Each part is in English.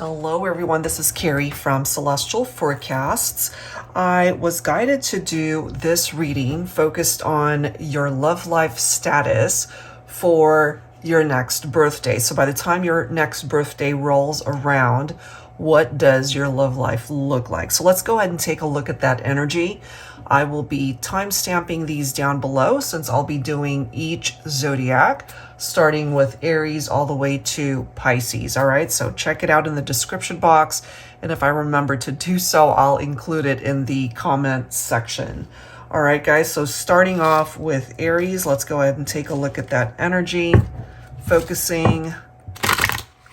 Hello everyone, this is Carrie from Celestial Forecasts. I was guided to do this reading focused on your love life status for your next birthday. So by the time your next birthday rolls around, what does your love life look like? So let's go ahead and take a look at that energy. I will be time-stamping these down below since I'll be doing each zodiac, starting with Aries all the way to Pisces. All right, so check it out in the description box. And if I remember to do so, I'll include it in the comment section. All right, guys, so starting off with Aries, let's go ahead and take a look at that energy, focusing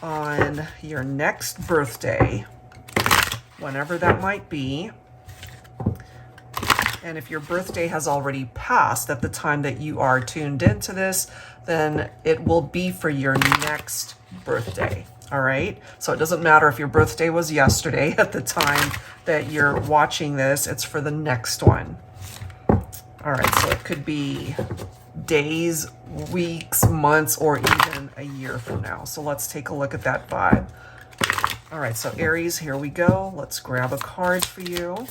on your next birthday, whenever that might be. And if your birthday has already passed at the time that you are tuned into this, then it will be for your next birthday. All right. So it doesn't matter if your birthday was yesterday at the time that you're watching this, it's for the next one. All right. So it could be days, weeks, months, or even a year from now. So let's take a look at that vibe. All right. So Aries, here we go. Let's grab a card for you.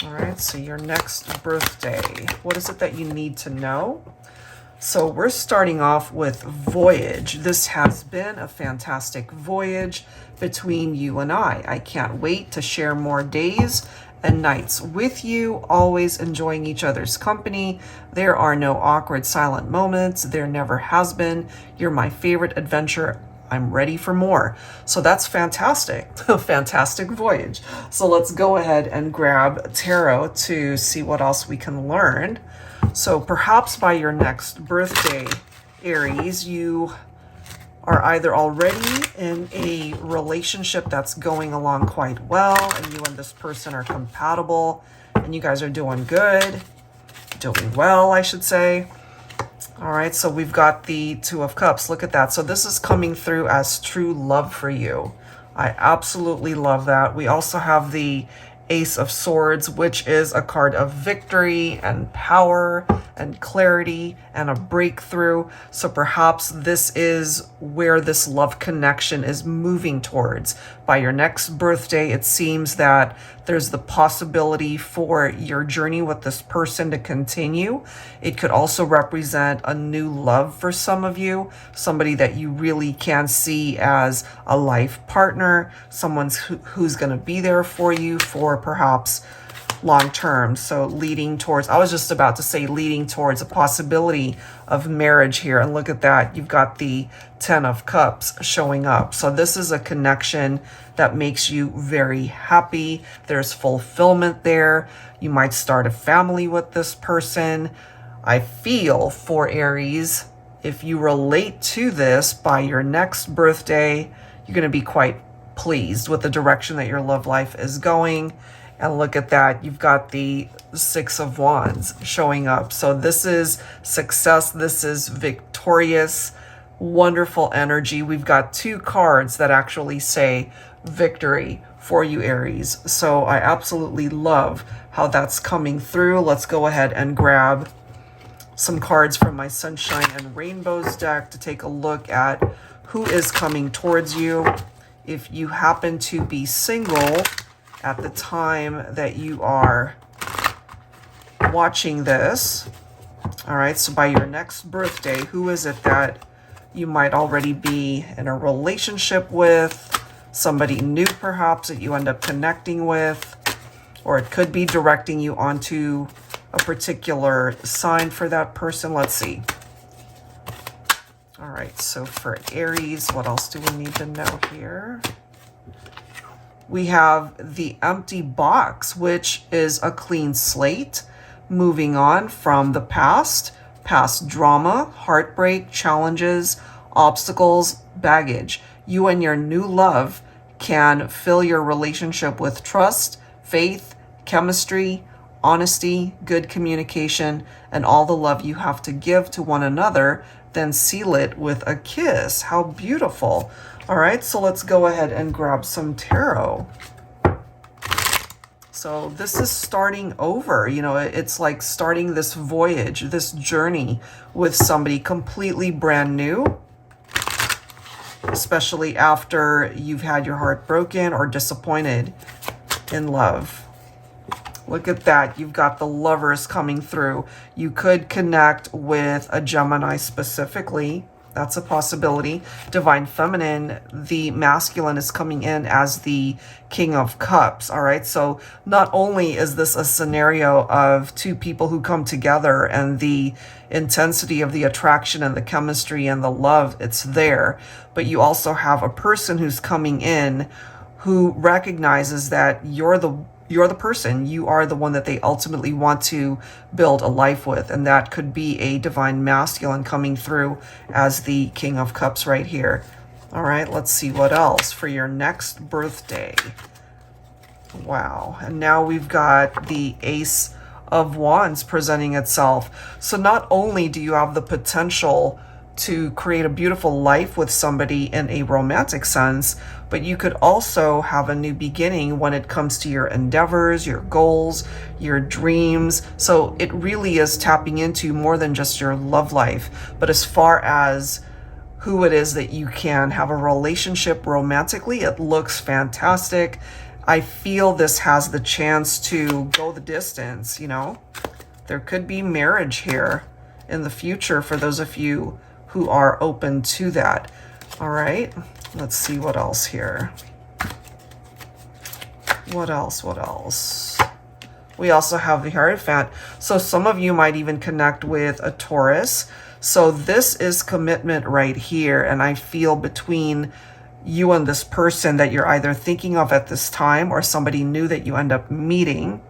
All right, so your next birthday, what is it that you need to know? So we're starting off with voyage. This has been a fantastic voyage between you and I. I can't wait to share more days and nights with you, always enjoying each other's company. There are no awkward silent moments. There never has been. You're my favorite adventure. I'm ready for more. So that's fantastic. A fantastic voyage. So let's go ahead and grab tarot to see what else we can learn. So perhaps by your next birthday, Aries, you are either already in a relationship that's going along quite well and you and this person are compatible and you guys are doing good, doing well, I should say. All right, so we've got the Two of Cups. Look at that. So this is coming through as true love for you. I absolutely love that. We also have the Ace of Swords, which is a card of victory and power and clarity and a breakthrough. So perhaps this is where this love connection is moving towards. By your next birthday, it seems that there's the possibility for your journey with this person to continue. It could also represent a new love for some of you, somebody that you really can see as a life partner, someone who's going to be there for you for perhaps long term. So leading towards, I was just about to say leading towards a possibility of marriage here. And look at that. You've got the 10 of Cups showing up. So this is a connection that makes you very happy. There's fulfillment there. You might start a family with this person. I feel for Aries, if you relate to this by your next birthday, you're going to be quite pleased with the direction that your love life is going. And look at that, you've got the Six of Wands showing up. So this is success, this is victorious, wonderful energy. We've got two cards that actually say victory for you, Aries. So I absolutely love how that's coming through. Let's go ahead and grab some cards from my Sunshine and Rainbows deck to take a look at who is coming towards you. If you happen to be single at the time that you are watching this, all right, so by your next birthday, who is it that you might already be in a relationship with, somebody new perhaps that you end up connecting with, or it could be directing you onto a particular sign for that person. Let's see. All right, so for Aries, what else do we need to know here? We have the Empty Box, which is a clean slate, moving on from the past drama, heartbreak, challenges, obstacles, baggage. You and your new love can fill your relationship with trust, faith, chemistry, honesty, good communication, and all the love you have to give to one another, then seal it with a kiss. How beautiful. All right, so let's go ahead and grab some tarot. So this is starting over, you know, it's like starting this voyage, this journey with somebody completely brand new. especially after you've had your heart broken or disappointed in love. Look at that. You've got the Lovers coming through. You could connect with a Gemini specifically. That's a possibility. Divine Feminine, the masculine is coming in as the King of Cups. All right. So not only is this a scenario of two people who come together and the intensity of the attraction and the chemistry and the love, it's there, but you also have a person who's coming in who recognizes that you're the person, you are the one that they ultimately want to build a life with. And that could be a divine masculine coming through as the King of Cups right here. All right, let's see what else for your next birthday. Wow. And now we've got the Ace of Wands presenting itself. So not only do you have the potential to create a beautiful life with somebody in a romantic sense, but you could also have a new beginning when it comes to your endeavors, your goals, your dreams. So it really is tapping into more than just your love life, but as far as who it is that you can have a relationship romantically, it looks fantastic. I feel this has the chance to go the distance, you know. There could be marriage here in the future for those of you who are open to that. All right, let's see what else here. What else? We also have the Hierophant. So some of you might even connect with a Taurus. So this is commitment right here. And I feel between you and this person that you're either thinking of at this time, or somebody new that you end up meeting,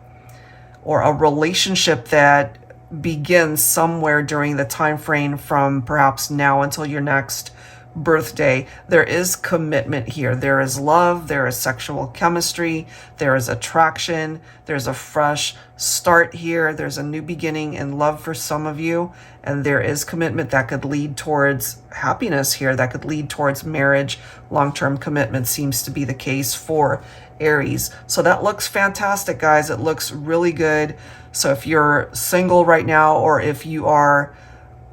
or a relationship that begins somewhere during the time frame from perhaps now until your next birthday. There is commitment here. There is love, there is sexual chemistry, there is attraction, there's a fresh start here, there's a new beginning in love for some of you, and there is commitment that could lead towards happiness here, that could lead towards marriage. Long-term commitment seems to be the case for Aries. So that looks fantastic, guys. It looks really good. So if you're single right now, or if you are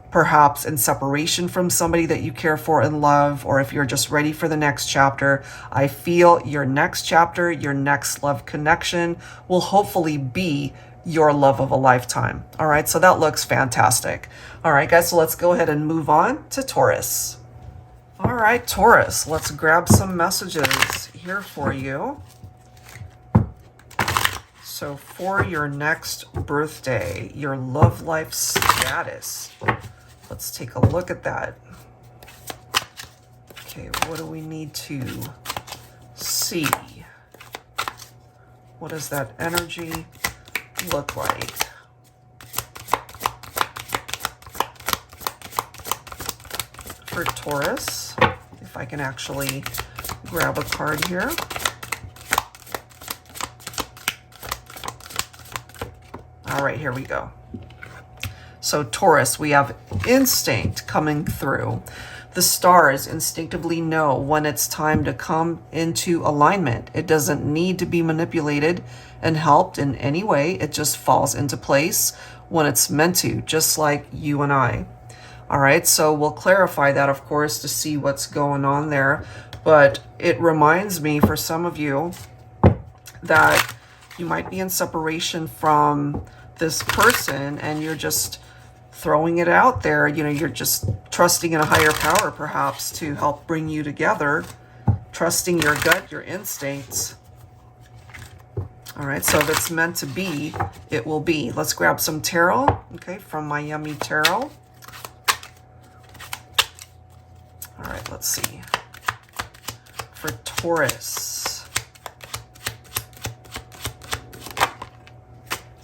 perhaps in separation from somebody that you care for and love, or if you're just ready for the next chapter, I feel your next chapter, your next love connection will hopefully be your love of a lifetime. All right, so that looks fantastic. All right, guys, so let's go ahead and move on to Taurus. All right, Taurus, let's grab some messages here for you. So for your next birthday, your love life status, let's take a look at that. Okay, what do we need to see? What does that energy look like? For Taurus, if I can actually grab a card here. All right, here we go. So Taurus, we have instinct coming through. The stars instinctively know when it's time to come into alignment. It doesn't need to be manipulated and helped in any way. It just falls into place when it's meant to, just like you and I. All right, so we'll clarify that, of course, to see what's going on there. But it reminds me for some of you that you might be in separation from this person and you're just throwing it out there. You know, you're just trusting in a higher power perhaps to help bring you together, trusting your gut, your instincts. All right, so if it's meant to be, it will be. Let's grab some tarot, okay, from Miami Tarot. All right, let's see. For Taurus.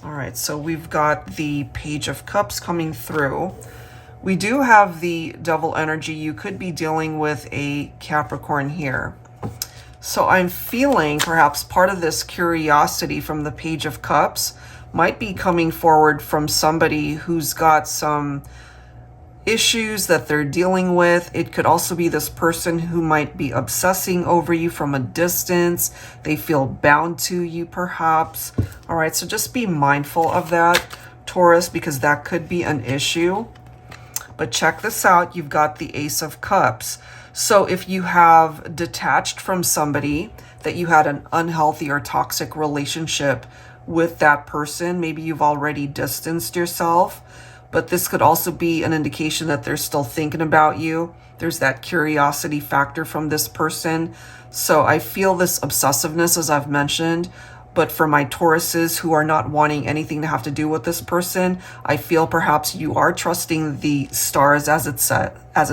All right, so we've got the Page of Cups coming through. We do have the Devil energy. You could be dealing with a Capricorn here. So I'm feeling perhaps part of this curiosity from the Page of Cups might be coming forward from somebody who's got some issues that they're dealing with. It could also be this person who might be obsessing over you from a distance. They feel bound to you perhaps. All right, so just be mindful of that, Taurus, because that could be an issue. But check this out. You've got the Ace of Cups. So if you have detached from somebody, that you had an unhealthy or toxic relationship with that person, maybe you've already distanced yourself, but this could also be an indication that they're still thinking about you. There's that curiosity factor from this person. So I feel this obsessiveness, as I've mentioned, but for my Tauruses who are not wanting anything to have to do with this person, I feel perhaps you are trusting the stars, as it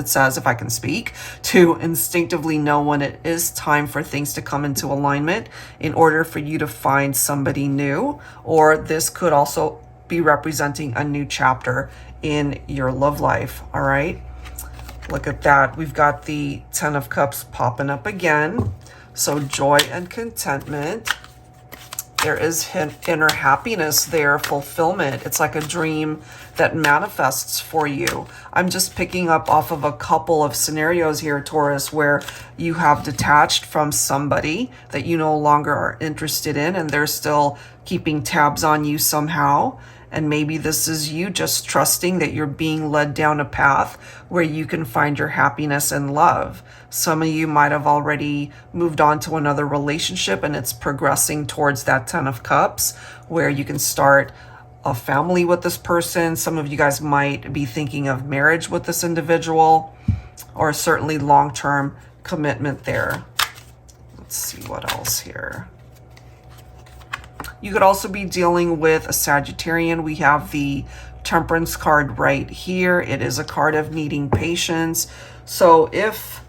says, if I can speak, to instinctively know when it is time for things to come into alignment in order for you to find somebody new. Or this could also be representing a new chapter in your love life. All right. Look at that. We've got the 10 of Cups popping up again. So joy and contentment. There is inner happiness there, fulfillment. It's like a dream that manifests for you. I'm just picking up off of a couple of scenarios here, Taurus, where you have detached from somebody that you no longer are interested in, and they're still keeping tabs on you somehow. And maybe this is you just trusting that you're being led down a path where you can find your happiness and love. Some of you might have already moved on to another relationship and it's progressing towards that 10 of Cups where you can start a family with this person. Some of you guys might be thinking of marriage with this individual, or certainly long-term commitment there. Let's see what else here. You could also be dealing with a Sagittarian. We have the Temperance card right here. It is a card of needing patience. So if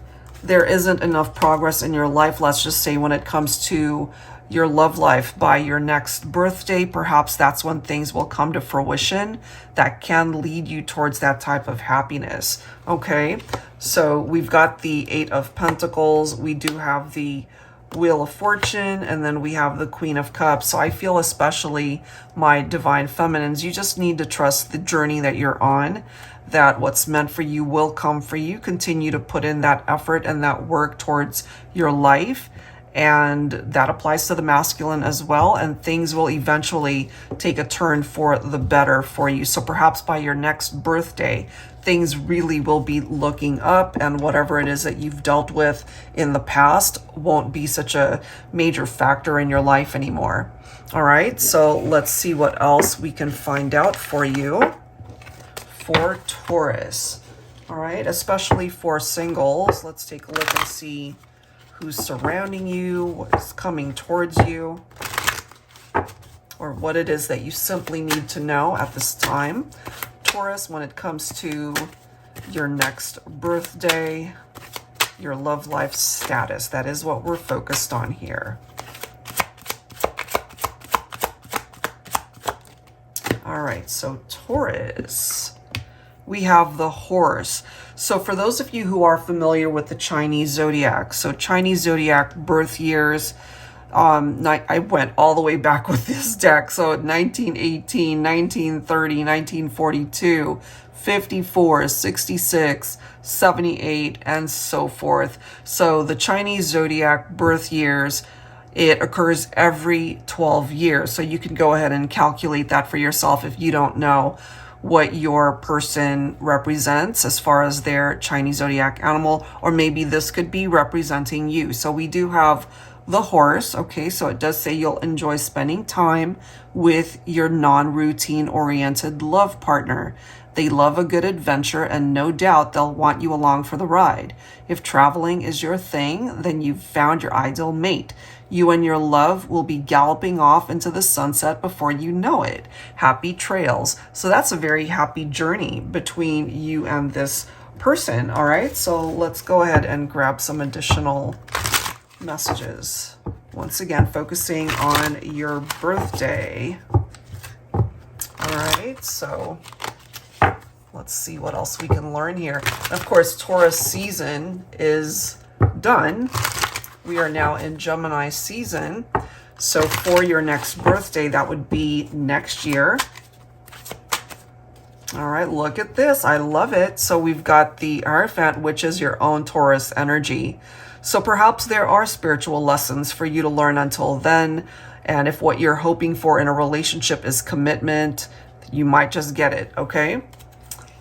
there isn't enough progress in your life, let's just say when it comes to your love life by your next birthday, perhaps that's when things will come to fruition that can lead you towards that type of happiness. Okay, so we've got the 8 of Pentacles. We do have the Wheel of Fortune, and then we have the Queen of Cups. So I feel, especially my divine feminines, you just need to trust the journey that you're on, that what's meant for you will come for you. Continue to put in that effort and that work towards your life, and that applies to the masculine as well, and things will eventually take a turn for the better for you. So perhaps by your next birthday, things really will be looking up, and whatever it is that you've dealt with in the past won't be such a major factor in your life anymore. All right, so let's see what else we can find out for you for Taurus. All right, especially for singles, let's take a look and see who's surrounding you, what is coming towards you, or what it is that you simply need to know at this time, Taurus, when it comes to your next birthday, your love life status. That is what we're focused on here. All right, so Taurus, we have the Horse. So for those of you who are familiar with the Chinese Zodiac, so Chinese Zodiac birth years, I went all the way back with this deck. So 1918, 1930, 1942, 54, 66, 78, and so forth. So the Chinese Zodiac birth years, it occurs every 12 years. So you can go ahead and calculate that for yourself if you don't know what your person represents as far as their Chinese Zodiac animal, or maybe this could be representing you. So we do have the Horse. Okay, so it does say you'll enjoy spending time with your non-routine oriented love partner. They love a good adventure, and no doubt they'll want you along for the ride. If traveling is your thing, then you've found your ideal mate. You and your love will be galloping off into the sunset before you know it. Happy trails. So that's a very happy journey between you and this person. All right, so let's go ahead and grab some additional messages. Once again, focusing on your birthday. All right, so let's see what else we can learn here. Of course, Taurus season is done. We are now in Gemini season. So for your next birthday, that would be next year. All right, look at this. I love it. So we've got the Hierophant, which is your own Taurus energy. So perhaps there are spiritual lessons for you to learn until then. And if what you're hoping for in a relationship is commitment, you might just get it, okay?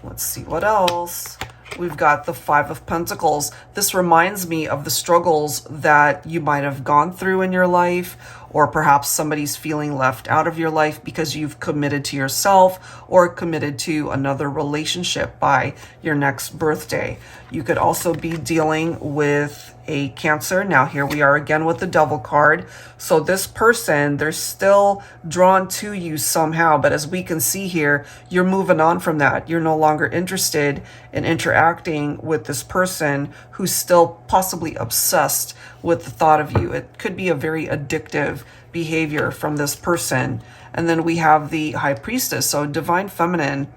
Let's see what else. we've got the Five of Pentacles. This reminds me of the struggles that you might have gone through in your life, or perhaps somebody's feeling left out of your life because you've committed to yourself or committed to another relationship by your next birthday. You could also be dealing with a Cancer. Now here we are again with the Devil card. So this person, they're still drawn to you somehow, but as we can see here, you're moving on from that. You're no longer interested in interacting with this person who's still possibly obsessed with the thought of you. It could be a very addictive behavior from this person. And then we have the High Priestess, so Divine Feminine.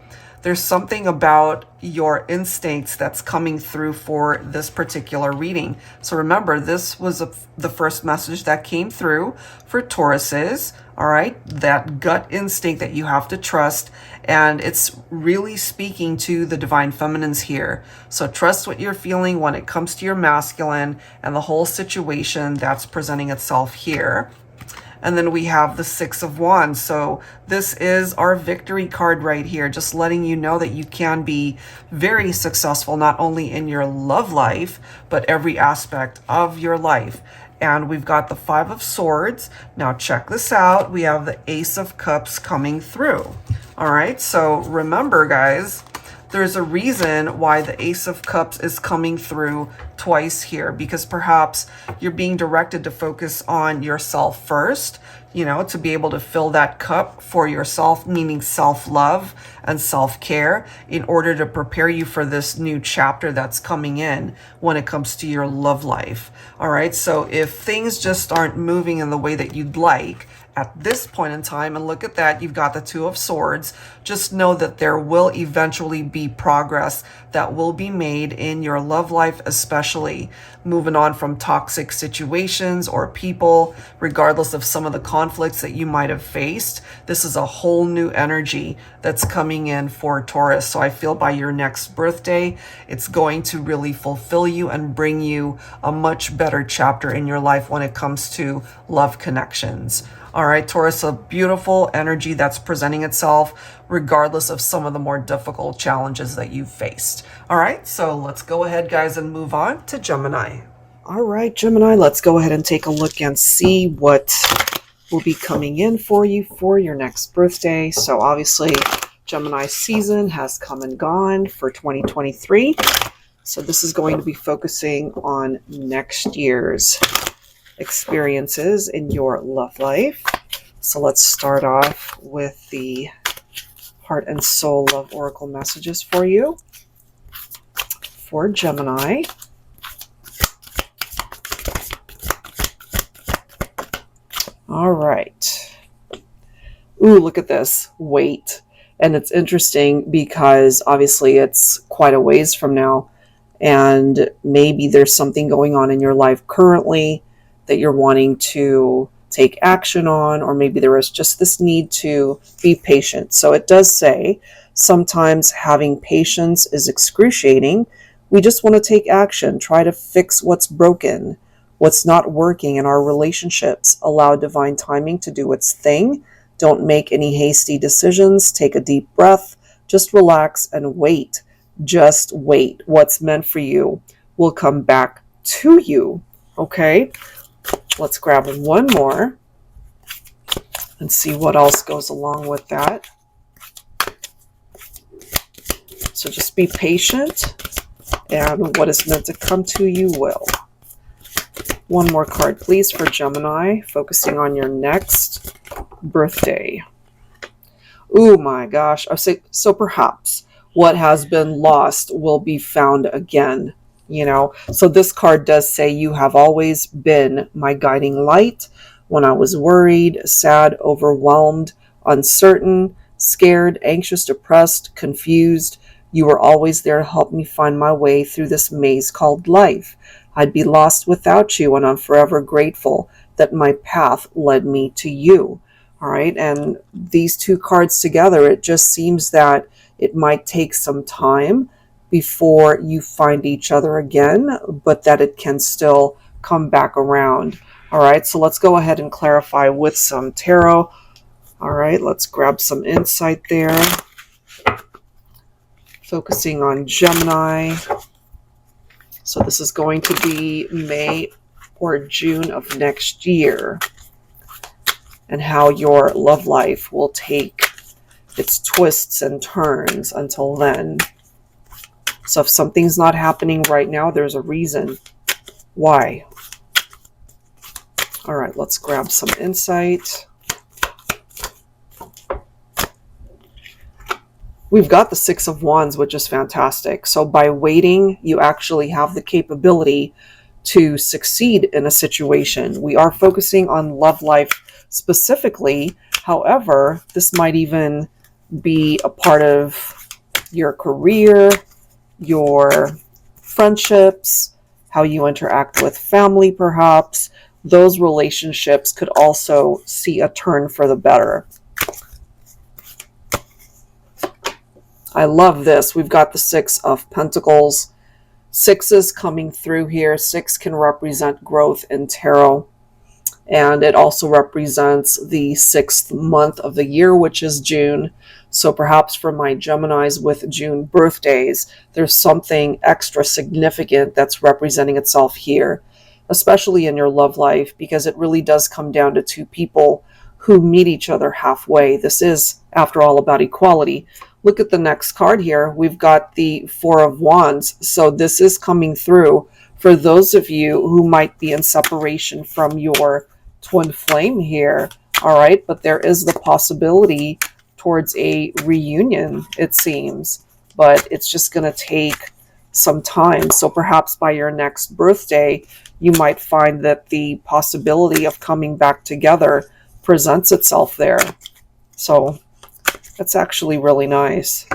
There's something about your instincts that's coming through for this particular reading. So remember, this was the first message that came through for Tauruses, all right? That gut instinct that you have to trust, and it's really speaking to the Divine Feminines here. So trust what you're feeling when it comes to your masculine and the whole situation that's presenting itself here. And then we have the Six of Wands. So this is our victory card right here, just letting you know that you can be very successful, not only in your love life, but every aspect of your life. And we've got the Five of Swords. Now check this out. We have the Ace of Cups coming through. All right, so remember, guys, there's a reason why the Ace of Cups is coming through twice here, because perhaps you're being directed to focus on yourself first, you know, to be able to fill that cup for yourself, meaning self-love and self-care, in order to prepare you for this new chapter that's coming in when it comes to your love life. All right, so if things just aren't moving in the way that you'd like at this point in time, and look at that, you've got the Two of Swords, just know that there will eventually be progress that will be made in your love life, especially moving on from toxic situations or people, regardless of some of the conflicts that you might have faced. This is a whole new energy that's coming in for Taurus. So I feel by your next birthday, it's going to really fulfill you and bring you a much better chapter in your life when it comes to love connections. All right, Taurus, a beautiful energy that's presenting itself regardless of some of the more difficult challenges that you've faced. All right, so let's go ahead, guys, and move on to Gemini. All right, Gemini, let's go ahead and take a look and see what will be coming in for you for your next birthday. So obviously, Gemini season has come and gone for 2023. So this is going to be focusing on next year's experiences in your love life. So let's start off with the Heart and Soul Love Oracle messages for you for Gemini. All right. Ooh, look at this. Wait. And it's interesting because obviously it's quite a ways from now, and maybe there's something going on in your life currently that you're wanting to take action on, or maybe there is just this need to be patient. So it does say sometimes having patience is excruciating. We just want to take action, try to fix what's broken, what's not working in our relationships. Allow divine timing to do its thing. Don't make any hasty decisions. Take a deep breath. Just relax and wait. Just wait. What's meant for you will come back to you. Okay? Let's grab one more and see what else goes along with that. So just be patient, and what is meant to come to you will. One more card, please, for Gemini, focusing on your next birthday. Oh my gosh. So perhaps what has been lost will be found again. You know, so this card does say you have always been my guiding light when I was worried, sad, overwhelmed, uncertain, scared, anxious, depressed, confused. You were always there to help me find my way through this maze called life. I'd be lost without you, and I'm forever grateful that my path led me to you. All right, and these two cards together, it just seems that it might take some time before you find each other again, but that it can still come back around. All right, so let's go ahead and clarify with some tarot. All right, let's grab some insight there Focusing on Gemini. So this is going to be May or June of next year, and how your love life will take its twists and turns until then. So if something's not happening right now, there's a reason why. All right, let's grab some insight. We've got the Six of Wands, which is fantastic. So by waiting, you actually have the capability to succeed in a situation. We are focusing on love life specifically. However, this might even be a part of your career, your friendships, how you interact with family perhaps. Those relationships could also see a turn for the better. I love this. We've got the Six of Pentacles. Sixes coming through here. Six can represent growth in tarot. And it also represents the 6th month of the year, which is June. So perhaps for my Geminis with June birthdays, there's something extra significant that's representing itself here, especially in your love life, because it really does come down to two people who meet each other halfway. This is, after all, about equality. Look at the next card here. We've got the Four of Wands. So this is coming through for those of you who might be in separation from your twin flame here. All right, but there is the possibility towards a reunion, it seems, but it's just going to take some time. So perhaps by your next birthday, you might find that the possibility of coming back together presents itself there. So that's actually really nice.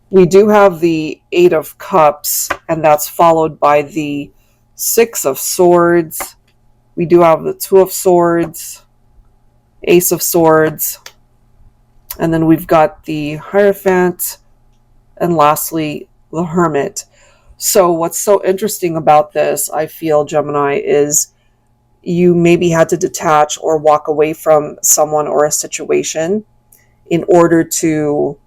We do have the Eight of Cups, and that's followed by the Six of Swords. We do have the Two of Swords, Ace of Swords, and then we've got the Hierophant, and lastly, the Hermit. So what's so interesting about this, I feel, Gemini, is you maybe had to detach or walk away from someone or a situation in order to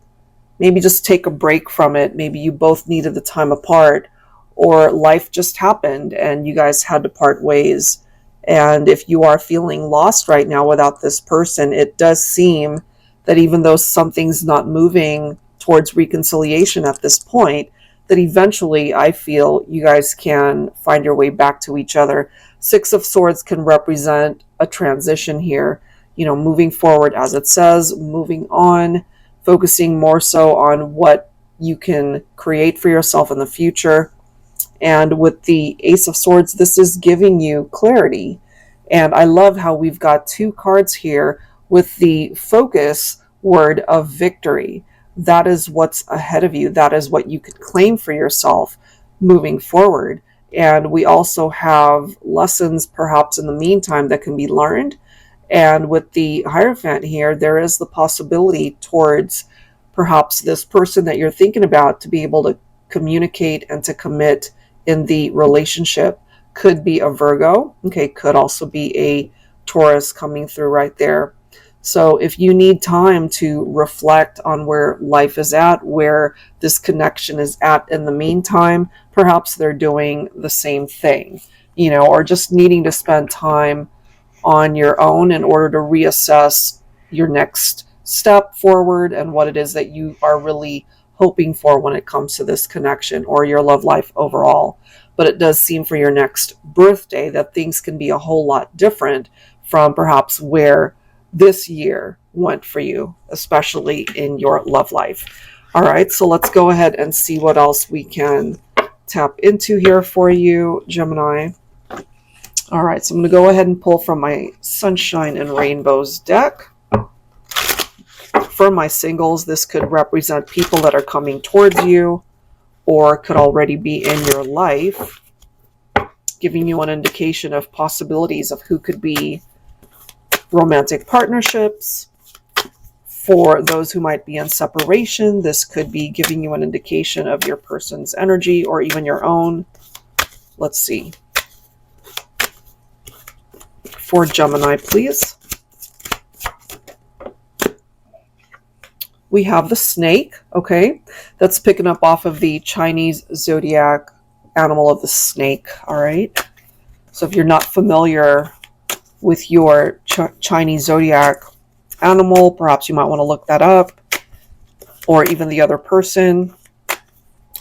maybe just take a break from it. Maybe you both needed the time apart, or life just happened and you guys had to part ways. And if you are feeling lost right now without this person, it does seem that even though something's not moving towards reconciliation at this point, that eventually I feel you guys can find your way back to each other. Six of Swords can represent a transition here, you know, moving forward, as it says, moving on, focusing more so on what you can create for yourself in the future. And with the Ace of Swords, this is giving you clarity. And I love how we've got two cards here with the focus word of victory. That is what's ahead of you. That is what you could claim for yourself moving forward. And we also have lessons perhaps in the meantime that can be learned. And with the Hierophant here, there is the possibility towards perhaps this person that you're thinking about to be able to communicate and to commit in the relationship. Could be a Virgo, okay, could also be a Taurus coming through right there. So if you need time to reflect on where life is at, where this connection is at in the meantime, perhaps they're doing the same thing, you know, or just needing to spend time on your own in order to reassess your next step forward and what it is that you are really hoping for when it comes to this connection or your love life overall. But it does seem for your next birthday that things can be a whole lot different from perhaps where this year went for you, especially in your love life. All right, so let's go ahead and see what else we can tap into here for you, Gemini. All right, so I'm going to go ahead and pull from my Sunshine and Rainbows deck. For my singles, this could represent people that are coming towards you or could already be in your life, giving you an indication of possibilities of who could be romantic partnerships. For those who might be in separation, this could be giving you an indication of your person's energy or even your own. Let's see. For Gemini, please. we have the snake, okay? That's picking up off of the Chinese zodiac animal of the snake, all right? So if you're not familiar with your Chinese zodiac animal, perhaps you might want to look that up, or even the other person.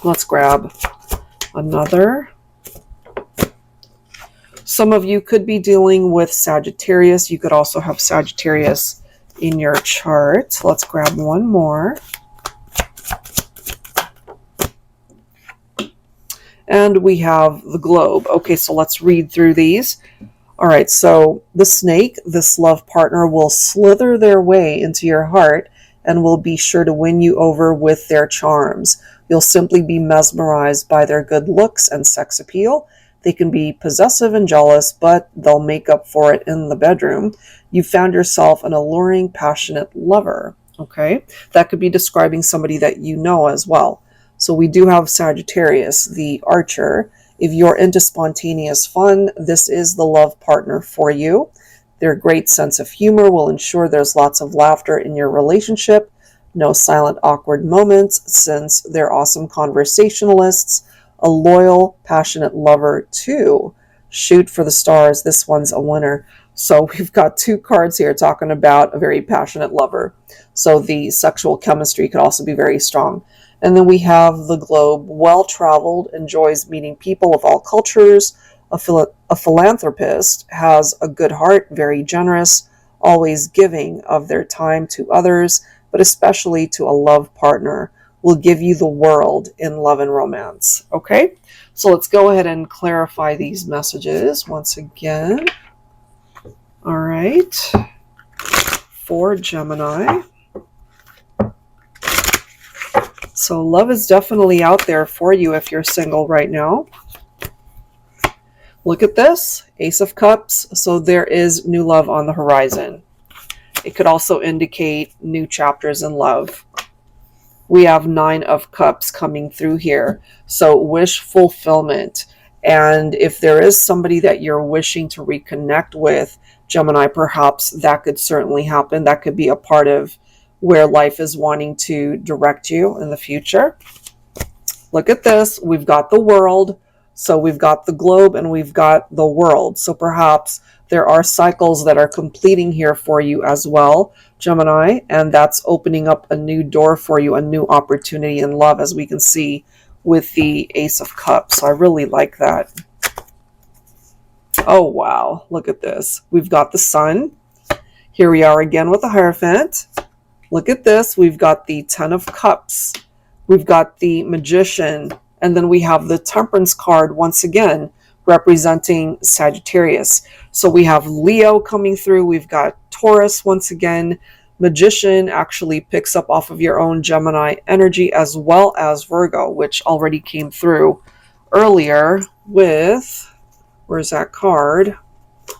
Let's grab another. Some of you could be dealing with Sagittarius. You could also have Sagittarius in your chart. Let's grab one more. And we have the globe. Okay, so let's read through these. All right, so the snake, this love partner, will slither their way into your heart and will be sure to win you over with their charms. You'll simply be mesmerized by their good looks and sex appeal. They can be possessive and jealous, but they'll make up for it in the bedroom. You found yourself an alluring, passionate lover. Okay, that could be describing somebody that you know as well. So we do have Sagittarius, the archer. If you're into spontaneous fun, this is the love partner for you. Their great sense of humor will ensure there's lots of laughter in your relationship. No silent, awkward moments, since they're awesome conversationalists. A loyal, passionate lover too. Shoot for the stars. This one's a winner. So we've got two cards here talking about a very passionate lover. So the sexual chemistry could also be very strong. And then we have the globe, well-traveled, enjoys meeting people of all cultures. A philanthropist, has a good heart, very generous, always giving of their time to others, but especially to a love partner. Will give you the world in love and romance. Okay, so let's go ahead and clarify these messages once again. All right, for Gemini. So love is definitely out there for you if you're single right now. Look at this, Ace of Cups. So there is new love on the horizon. It could also indicate new chapters in love. We have Nine of Cups coming through here. So wish fulfillment. And if there is somebody that you're wishing to reconnect with, Gemini, perhaps that could certainly happen. That could be a part of where life is wanting to direct you in the future. Look at this. We've got the world. So we've got the globe and we've got the world. So perhaps there are cycles that are completing here for you as well, Gemini, and that's opening up a new door for you, a new opportunity in love, as we can see with the Ace of Cups. So I really like that. Oh, wow. Look at this. We've got the Sun. Here we are again with the Hierophant. Look at this. We've got the Ten of Cups. We've got the Magician. And then we have the Temperance card once again, representing Sagittarius. So we have Leo coming through. We've got Taurus once again. Magician actually picks up off of your own Gemini energy, as well as Virgo, which already came through earlier with, where's that card?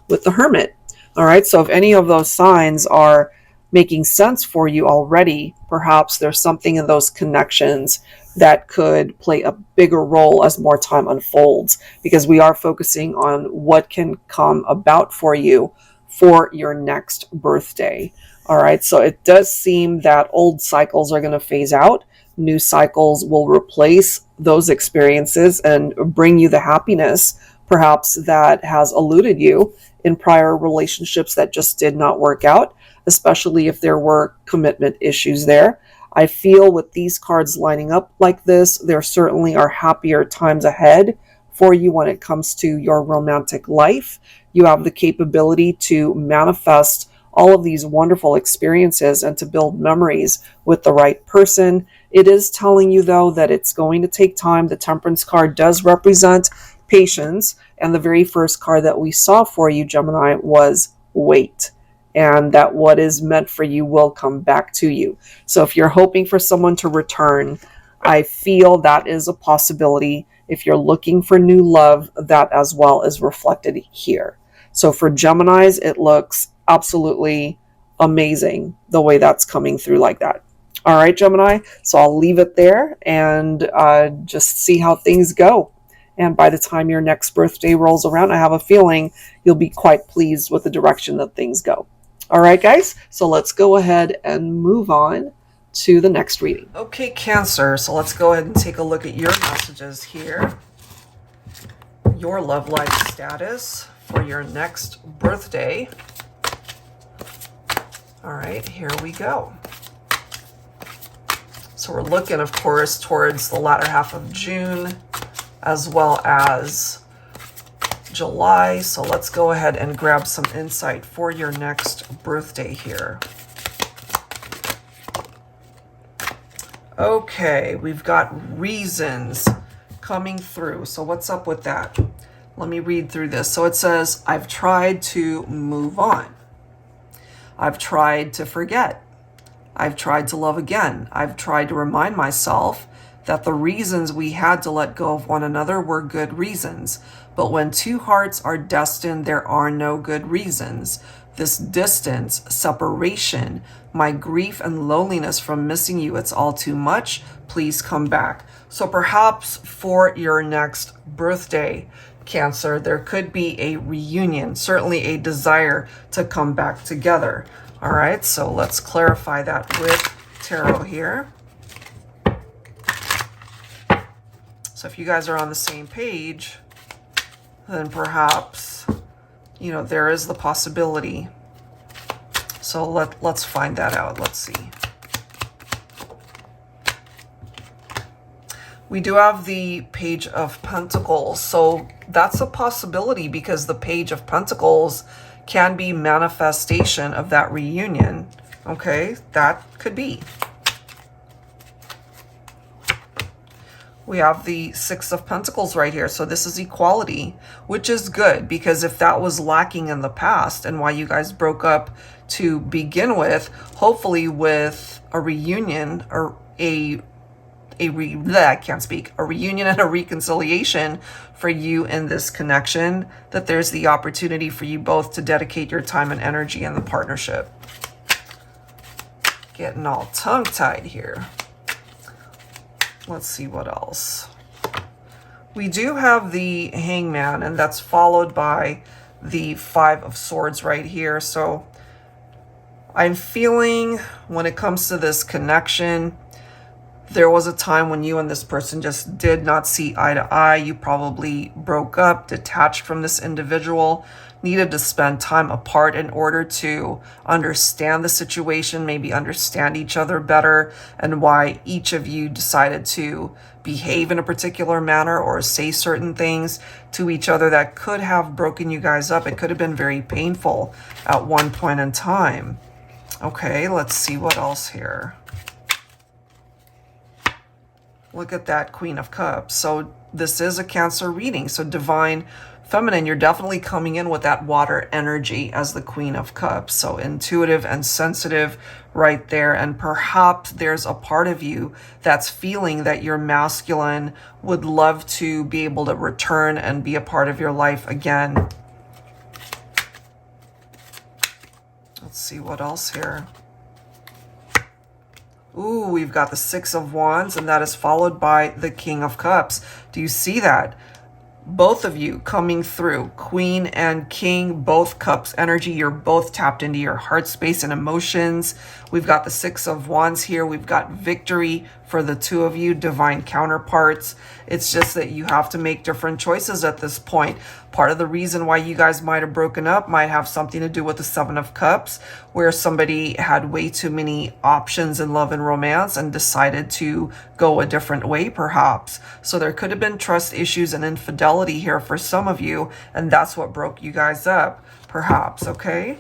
With the Hermit. All right, so if any of those signs are making sense for you already, perhaps there's something in those connections that could play a bigger role as more time unfolds, because we are focusing on what can come about for you for your next birthday. All right, so it does seem that old cycles are going to phase out. New cycles will replace those experiences and bring you the happiness, perhaps, that has eluded you in prior relationships that just did not work out, especially if there were commitment issues there. I feel with these cards lining up like this, there certainly are happier times ahead for you when it comes to your romantic life. You have the capability to manifest all of these wonderful experiences and to build memories with the right person. It is telling you, though, that it's going to take time. The Temperance card does represent patience, and the very first card that we saw for you, Gemini, was wait. And that what is meant for you will come back to you. So if you're hoping for someone to return, I feel that is a possibility. If you're looking for new love, that as well is reflected here. So for Geminis, it looks absolutely amazing the way that's coming through like that. All right, Gemini, so I'll leave it there and just see how things go. And by the time your next birthday rolls around, I have a feeling you'll be quite pleased with the direction that things go. All right, guys, so let's go ahead and move on to the next reading. Okay, Cancer, so let's go ahead and take a look at your messages here. Your love life status for your next birthday. All right, here we go. So we're looking, of course, towards the latter half of June as well as July. So let's go ahead and grab some insight for your next birthday here. Okay, we've got reasons coming through. So what's up with that? Let me read through this. So it says, I've tried to move on. I've tried to forget. I've tried to love again. I've tried to remind myself that the reasons we had to let go of one another were good reasons. But when two hearts are destined, there are no good reasons. This distance, separation, my grief and loneliness from missing you, it's all too much. Please come back. So perhaps for your next birthday, Cancer, there could be a reunion, certainly a desire to come back together. All right, so let's clarify that with tarot here. So if you guys are on the same page, then perhaps, you know, there is the possibility. So let's find that out. Let's see. We do have the Page of Pentacles. So that's a possibility because the Page of Pentacles can be manifestation of that reunion. Okay, that could be. We have the Six of Pentacles right here. So this is equality, which is good because if that was lacking in the past and why you guys broke up to begin with, hopefully with a reunion or a reunion and a reconciliation for you in this connection, that there's the opportunity for you both to dedicate your time and energy in the partnership. Getting all tongue-tied here. Let's see what else. We do have the Hangman, and that's followed by the Five of Swords right here. So I'm feeling when it comes to this connection, there was a time when you and this person just did not see eye to eye. You probably broke up, detached from this individual, needed to spend time apart in order to understand the situation, maybe understand each other better, and why each of you decided to behave in a particular manner or say certain things to each other that could have broken you guys up. It could have been very painful at one point in time. Okay, let's see what else here. Look at that Queen of Cups. So this is a Cancer reading. So Divine Feminine, you're definitely coming in with that water energy as the Queen of Cups. So intuitive and sensitive right there. And perhaps there's a part of you that's feeling that your masculine would love to be able to return and be a part of your life again. Let's see what else here. Ooh, we've got the Six of Wands, and that is followed by the King of Cups. Do you see that? Both of you coming through, Queen and King, both cups energy. You're both tapped into your heart space and emotions. We've got the Six of Wands here. We've got victory for the two of you, divine counterparts. It's just that you have to make different choices at this point. Part of the reason why you guys might have broken up might have something to do with the Seven of Cups, where somebody had way too many options in love and romance and decided to go a different way, perhaps. So there could have been trust issues and infidelity here for some of you, and that's what broke you guys up, perhaps, okay?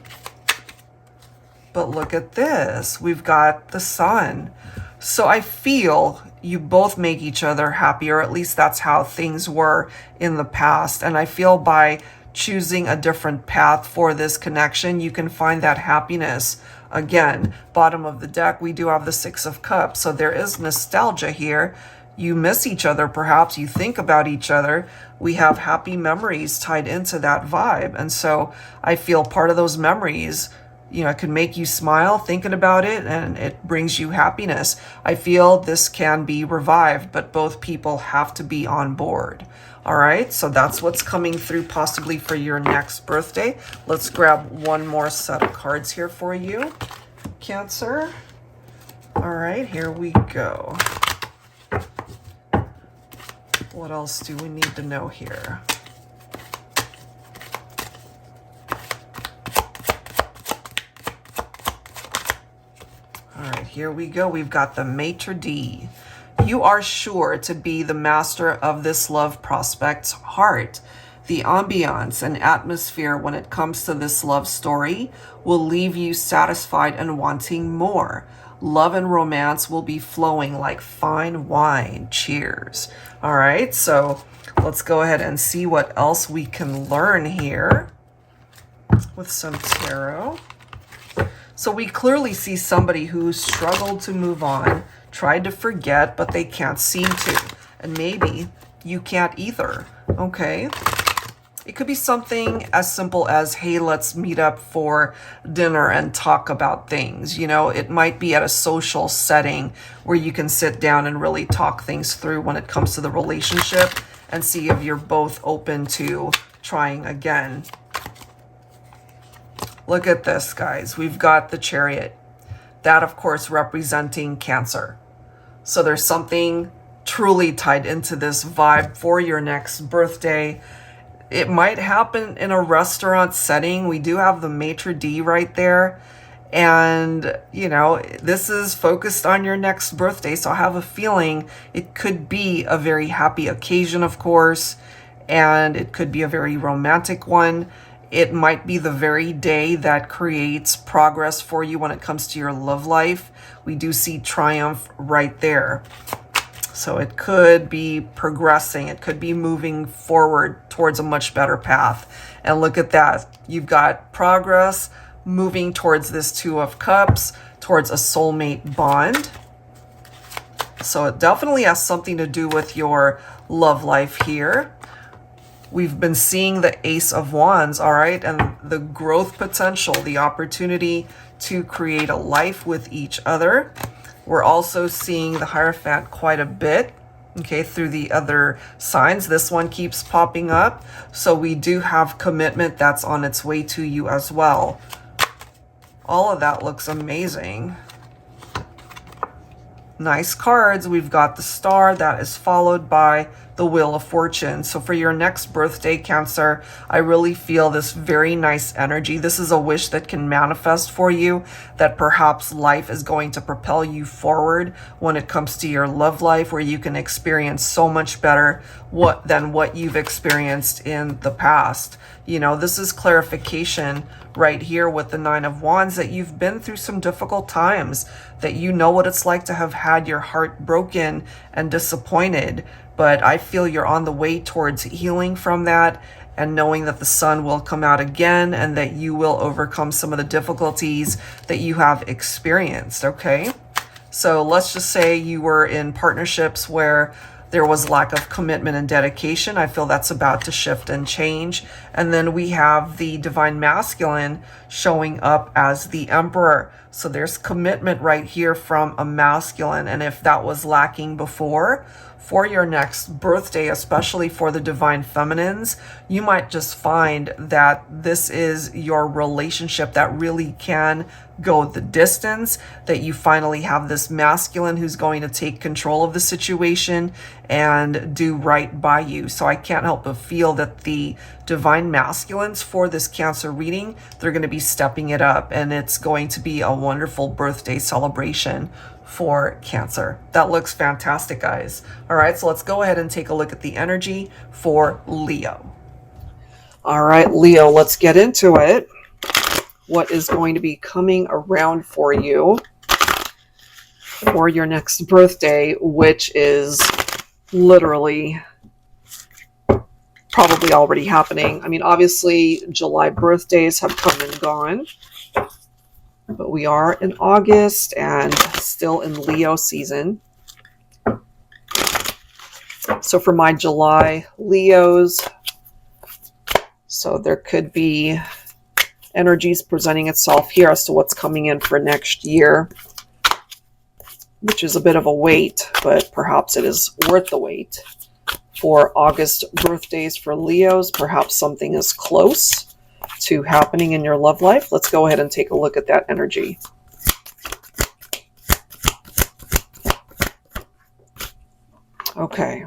But look at this. We've got the Sun. So I feel you both make each other happy, or at least that's how things were in the past. And I feel by choosing a different path for this connection, you can find that happiness. Again, bottom of the deck, we do have the Six of Cups. So there is nostalgia here. You miss each other, perhaps. You think about each other. We have happy memories tied into that vibe. And so I feel part of those memories, you know, it can make you smile thinking about it, and it brings you happiness. I feel this can be revived, but both people have to be on board. All right, so that's what's coming through possibly for your next birthday. Let's grab one more set of cards here for you, Cancer. All All right, here we go. What else do we need to know here? All right, here we go. We've got the maitre d'. You are sure to be the master of this love prospect's heart. The ambiance and atmosphere when it comes to this love story will leave you satisfied and wanting more. Love and romance will be flowing like fine wine. Cheers. All right, so let's go ahead and see what else we can learn here with some tarot. So we clearly see somebody who struggled to move on, tried to forget, but they can't seem to. And maybe you can't either, okay? It could be something as simple as, hey, let's meet up for dinner and talk about things. You know, it might be at a social setting where you can sit down and really talk things through when it comes to the relationship and see if you're both open to trying again. Look at this, guys. We've got the Chariot. That, of course, representing Cancer. So there's something truly tied into this vibe for your next birthday. It might happen in a restaurant setting. We do have the maitre d' right there. And, you know, this is focused on your next birthday. So I have a feeling it could be a very happy occasion, of course. And it could be a very romantic one. It might be the very day that creates progress for you when it comes to your love life. We do see triumph right there. So it could be progressing. It could be moving forward towards a much better path. And look at that. You've got progress moving towards this Two of Cups, towards a soulmate bond. So it definitely has something to do with your love life here. We've been seeing the Ace of Wands, all right, and the growth potential, the opportunity to create a life with each other. We're also seeing the Hierophant quite a bit, okay, through the other signs. This one keeps popping up. So we do have commitment that's on its way to you as well. All of that looks amazing. Nice cards. We've got the Star that is followed by the Wheel of Fortune. So for your next birthday, Cancer, I really feel this very nice energy. This is a wish that can manifest for you, that perhaps life is going to propel you forward when it comes to your love life, where you can experience so much better than what you've experienced in the past. You know, this is clarification right here with the Nine of Wands, that you've been through some difficult times, that you know what it's like to have had your heart broken and disappointed. But I feel you're on the way towards healing from that, and knowing that the sun will come out again and that you will overcome some of the difficulties that you have experienced, okay? So let's just say you were in partnerships where there was lack of commitment and dedication. I feel that's about to shift and change. And then we have the Divine Masculine showing up as the Emperor. So there's commitment right here from a masculine. And if that was lacking before, for your next birthday, especially for the Divine Feminines, you might just find that this is your relationship that really can go the distance, that you finally have this masculine who's going to take control of the situation and do right by you. So I can't help but feel that the Divine Masculines for this Cancer reading, they're going to be stepping it up, and it's going to be a wonderful birthday celebration for Cancer. That looks fantastic, guys. All right, so let's go ahead and take a look at the energy for Leo. All right, Leo, let's get into it. What is going to be coming around for you for your next birthday, which is literally probably already happening. I mean, obviously, July birthdays have come and gone, but we are in August and still in Leo season. So for my July Leos, so there could be energies presenting itself here as to what's coming in for next year, which is a bit of a wait, but perhaps it is worth the wait. For August birthdays for Leos, perhaps something is close to happening in your love life. Let's go ahead and take a look at that energy. Okay.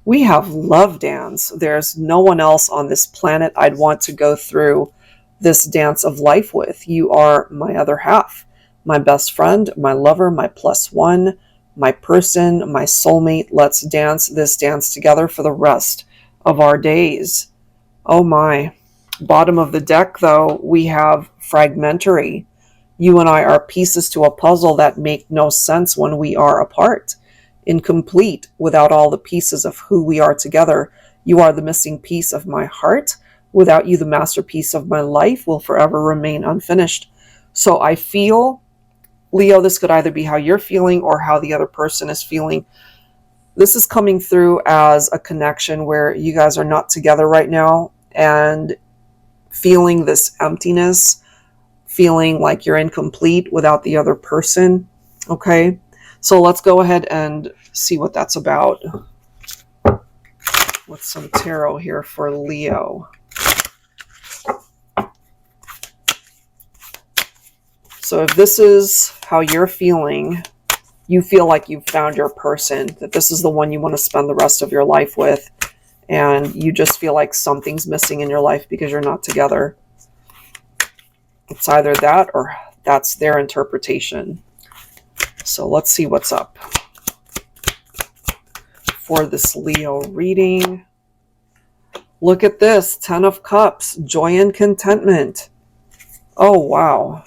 We have love dance. There's no one else on this planet I'd want to go through this dance of life with. You are my other half, my best friend, my lover, my plus one, my person, my soulmate. Let's dance this dance together for the rest of our days. Oh my. Bottom of the deck, though, we have fragmentary. You and I are pieces to a puzzle that make no sense when we are apart. Incomplete without all the pieces of who we are together. You are the missing piece of my heart. Without you, the masterpiece of my life will forever remain unfinished. So I feel, Leo, this could either be how you're feeling or how the other person is feeling. This is coming through as a connection where you guys are not together right now and feeling this emptiness, feeling like you're incomplete without the other person. Okay, so let's go ahead and see what that's about with some tarot here for Leo. So if this is how you're feeling, you feel like you've found your person, that this is the one you want to spend the rest of your life with, and you just feel like something's missing in your life because you're not together. It's either that or that's their interpretation. So let's see what's up for this Leo reading. Look at this, 10 of Cups, joy and contentment. Oh, wow.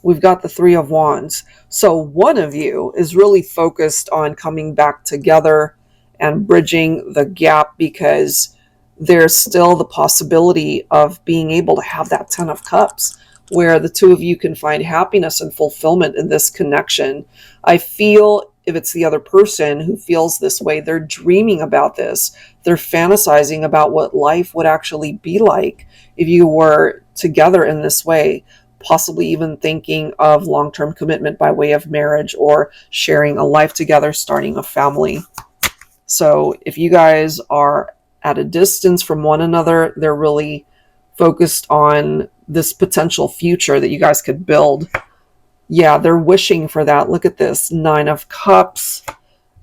We've got the 3 of Wands. So one of you is really focused on coming back together and bridging the gap because there's still the possibility of being able to have that 10 of Cups where the two of you can find happiness and fulfillment in this connection. I feel if it's the other person who feels this way, they're dreaming about this. They're fantasizing about what life would actually be like if you were together in this way, possibly even thinking of long-term commitment by way of marriage or sharing a life together, starting a family. So if you guys are at a distance from one another, they're really focused on this potential future that you guys could build. Yeah, they're wishing for that. Look at this, 9 of Cups.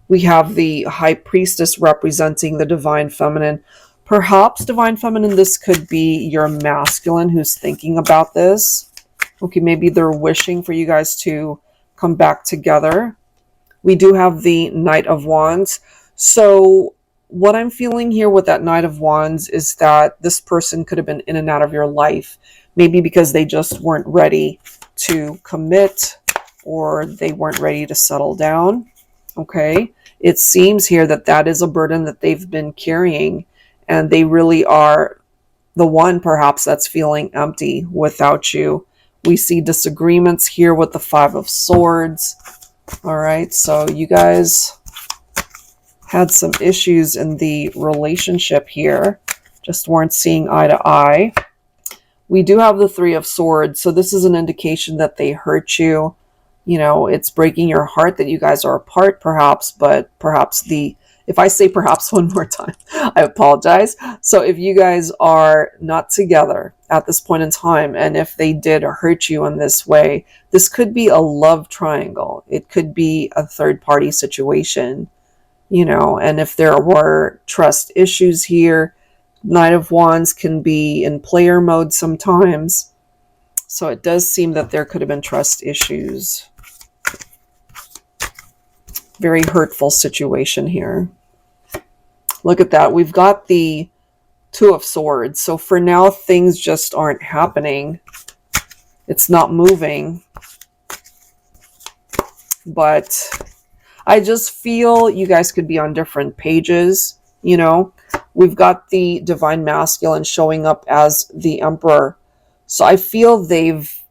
We have the High Priestess representing the Divine Feminine. Perhaps Divine Feminine, this could be your masculine who's thinking about this. Okay, maybe they're wishing for you guys to come back together. We do have the Knight of Wands. So what I'm feeling here with that Knight of Wands is that this person could have been in and out of your life, maybe because they just weren't ready to commit or they weren't ready to settle down. Okay, it seems here that that is a burden that they've been carrying, and they really are the one perhaps that's feeling empty without you. We see disagreements here with the 5 of Swords. All right, so you guys had some issues in the relationship here, just weren't seeing eye to eye. We do have the 3 of Swords, so this is an indication that they hurt you. You know, it's breaking your heart that you guys are apart, perhaps, but perhaps if I say perhaps one more time, I apologize. So if you guys are not together at this point in time, and if they did hurt you in this way, this could be a love triangle. It could be a third-party situation, you know, and if there were trust issues here, Knight of Wands can be in player mode sometimes. So it does seem that there could have been trust issues. Very hurtful situation here. Look at that. We've got the 2 of Swords. So for now, things just aren't happening. It's not moving. But I just feel you guys could be on different pages, you know. We've got the Divine Masculine showing up as the Emperor. So I feel they've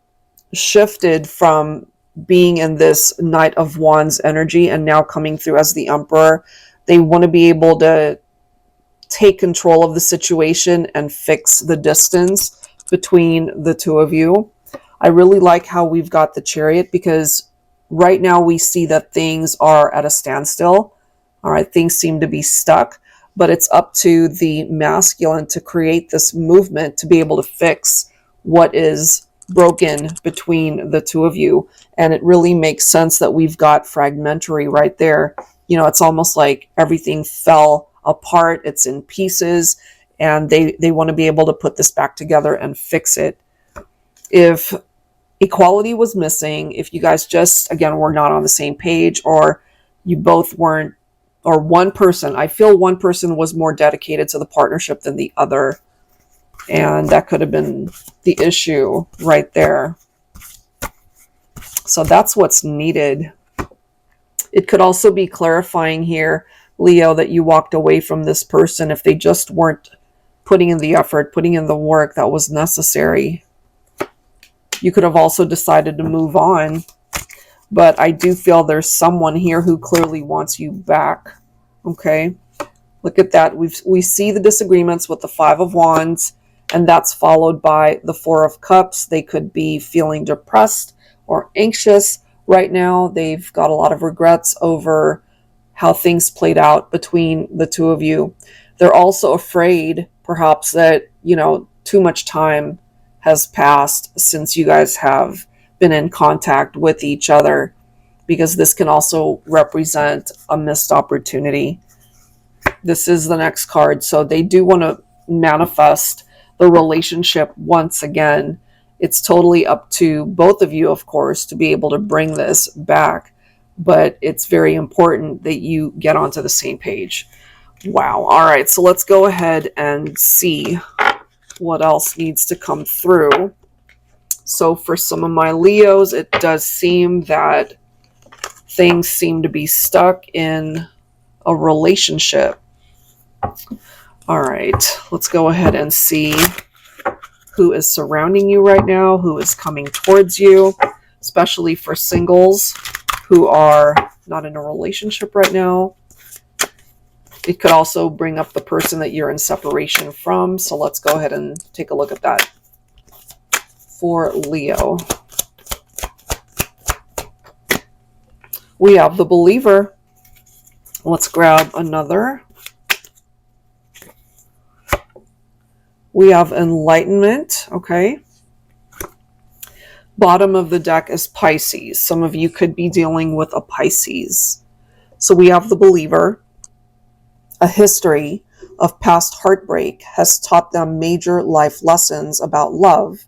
shifted from being in this Knight of Wands energy and now coming through as the Emperor. They want to be able to take control of the situation and fix the distance between the two of you. I really like how we've got the Chariot, because right now we see that things are at a standstill. All right, things seem to be stuck, but it's up to the masculine to create this movement to be able to fix what is broken between the two of you. And it really makes sense that we've got fragmentary right there. you know, it's almost like everything fell apart. It's in pieces, and they want to be able to put this back together and fix it. If equality was missing, if you guys just, again, were not on the same page, or you both weren't, or one person, I feel one person was more dedicated to the partnership than the other. And that could have been the issue right there. So that's what's needed. It could also be clarifying here, Leo, that you walked away from this person if they just weren't putting in the effort, putting in the work that was necessary. You could have also decided to move on. But I do feel there's someone here who clearly wants you back. Okay? Look at that. We see the disagreements with the Five of Wands, and that's followed by the Four of Cups. They could be feeling depressed or anxious right now. They've got a lot of regrets over how things played out between the two of you. They're also afraid, perhaps, that, you know, too much time has passed since you guys have been in contact with each other, because this can also represent a missed opportunity. This is the next card. So they do want to manifest the relationship once again. It's totally up to both of you, of course, to be able to bring this back. But it's very important that you get onto the same page. Wow. All right. So let's go ahead and see what else needs to come through. So for some of my Leos, it does seem that things seem to be stuck in a relationship. All right, let's go ahead and see who is surrounding you right now, who is coming towards you, especially for singles who are not in a relationship right now. It could also bring up the person that you're in separation from. So let's go ahead and take a look at that for Leo. We have the Believer. Let's grab another. We have Enlightenment, okay. Bottom of the deck is Pisces. Some of you could be dealing with a Pisces. So we have the Believer. A history of past heartbreak has taught them major life lessons about love,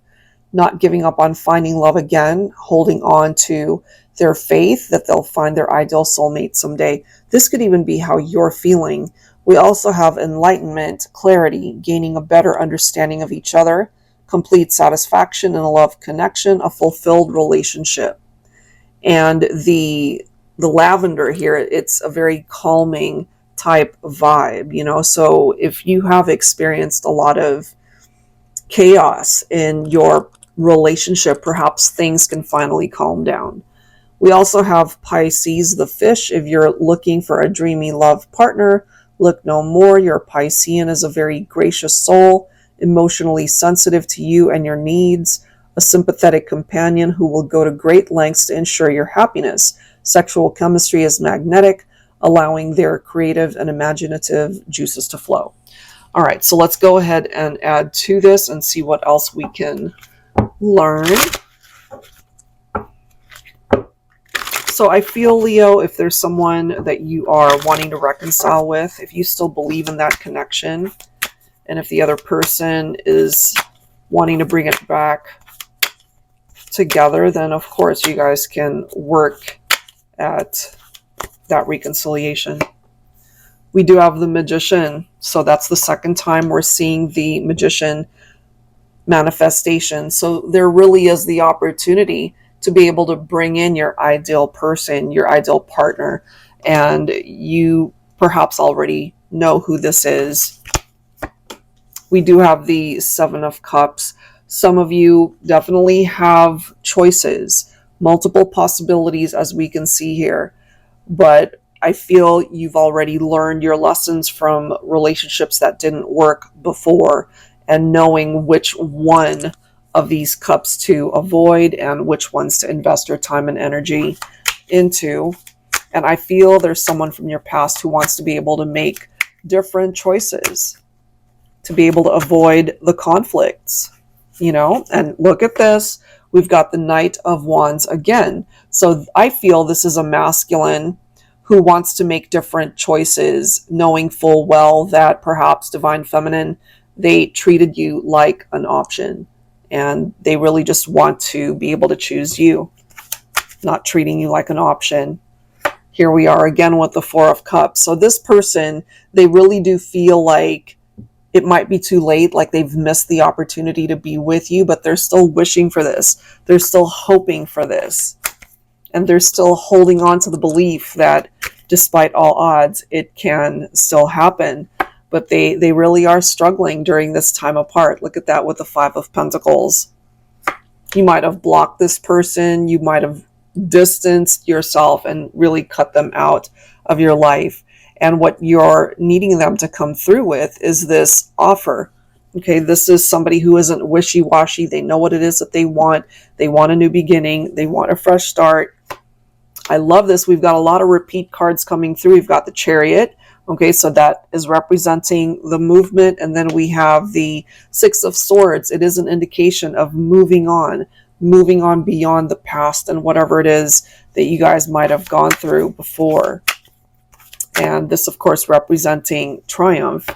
not giving up on finding love again, holding on to their faith that they'll find their ideal soulmate someday. This could even be how you're feeling. We also have Enlightenment, clarity, gaining a better understanding of each other, complete satisfaction in a love connection, a fulfilled relationship. And the lavender here, it's a very calming type vibe, you know. So if you have experienced a lot of chaos in your relationship, perhaps things can finally calm down. We also have Pisces, the fish. If you're looking for a dreamy love partner, look no more. Your Piscean is a very gracious soul, emotionally sensitive to you and your needs, a sympathetic companion who will go to great lengths to ensure your happiness. Sexual chemistry is magnetic, allowing their creative and imaginative juices to flow. All right, so let's go ahead and add to this and see what else we can learn. So I feel, Leo, if there's someone that you are wanting to reconcile with, if you still believe in that connection, and if the other person is wanting to bring it back together, then of course you guys can work at that reconciliation. We do have the Magician. So that's the second time we're seeing the Magician manifestation. So there really is the opportunity to be able to bring in your ideal person, your ideal partner, and you perhaps already know who this is. We do have the Seven of Cups. Some of you definitely have choices, multiple possibilities, as we can see here. But I feel you've already learned your lessons from relationships that didn't work before, and knowing which one of these cups to avoid and which ones to invest your time and energy into. And I feel there's someone from your past who wants to be able to make different choices, to be able to avoid the conflicts, you know. And look at this. We've got the Knight of Wands again. So I feel this is a masculine who wants to make different choices, knowing full well that perhaps Divine Feminine, they treated you like an option, and they really just want to be able to choose you, not treating you like an option. Here we are again with the Four of Cups. So this person, they really do feel like it might be too late, like they've missed the opportunity to be with you, but they're still wishing for this. They're still hoping for this. And they're still holding on to the belief that despite all odds, it can still happen. But they really are struggling during this time apart. Look at that with the Five of Pentacles. You might have blocked this person. You might have distanced yourself and really cut them out of your life. And what you're needing them to come through with is this offer. Okay, this is somebody who isn't wishy-washy. They know what it is that they want. They want a new beginning. They want a fresh start. I love this. We've got a lot of repeat cards coming through. We've got the Chariot. Okay, so that is representing the movement. And then we have the Six of Swords. It is an indication of moving on beyond the past and whatever it is that you guys might have gone through before. And this, of course, representing triumph.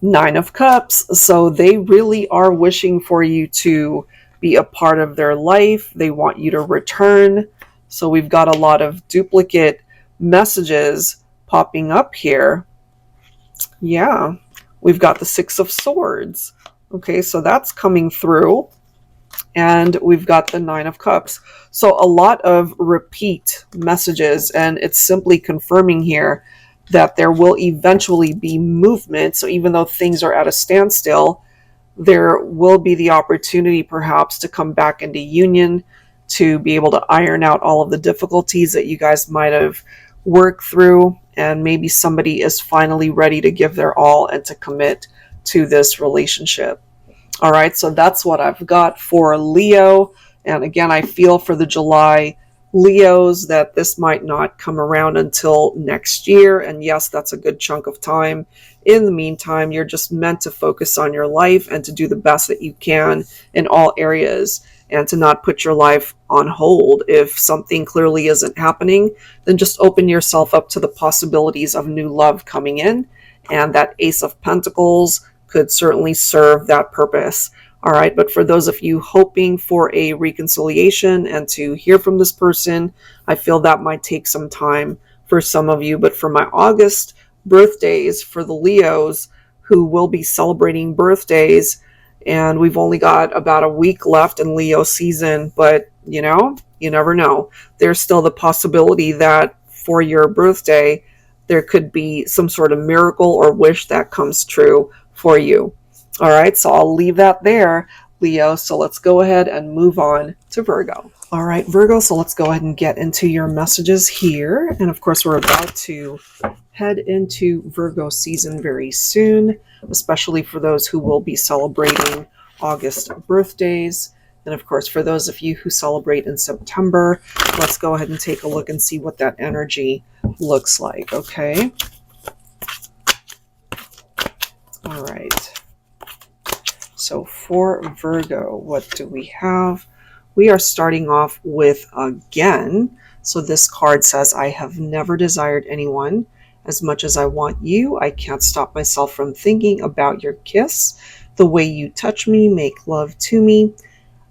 Nine of Cups. So they really are wishing for you to be a part of their life. They want you to return. So we've got a lot of duplicate messages popping up here. Yeah, we've got the Six of Swords. Okay, so that's coming through. And we've got the Nine of Cups. So a lot of repeat messages, and it's simply confirming here that there will eventually be movement. So even though things are at a standstill, there will be the opportunity perhaps to come back into union, to be able to iron out all of the difficulties that you guys might have worked through. And maybe somebody is finally ready to give their all and to commit to this relationship. All right, so that's what I've got for Leo. And again, I feel for the July Leos that this might not come around until next year. And yes, that's a good chunk of time. In the meantime, you're just meant to focus on your life and to do the best that you can in all areas, and to not put your life on hold. If something clearly isn't happening, then just open yourself up to the possibilities of new love coming in. And that Ace of Pentacles could certainly serve that purpose. All right, but for those of you hoping for a reconciliation and to hear from this person, I feel that might take some time for some of you. But for my August birthdays, for the Leos who will be celebrating birthdays, and we've only got about a week left in Leo season, but you know, you never know. There's still the possibility that for your birthday, there could be some sort of miracle or wish that comes true for you. All right, so I'll leave that there, Leo. So let's go ahead and move on to Virgo. All right, Virgo, so let's go ahead and get into your messages here. And of course, we're about to head into Virgo season very soon, especially for those who will be celebrating August birthdays. And of course, for those of you who celebrate in September, let's go ahead and take a look and see what that energy looks like, okay? All right. So for Virgo, what do we have? We are starting off with again. So this card says, I have never desired anyone as much as I want you. I can't stop myself from thinking about your kiss. The way you touch me, make love to me.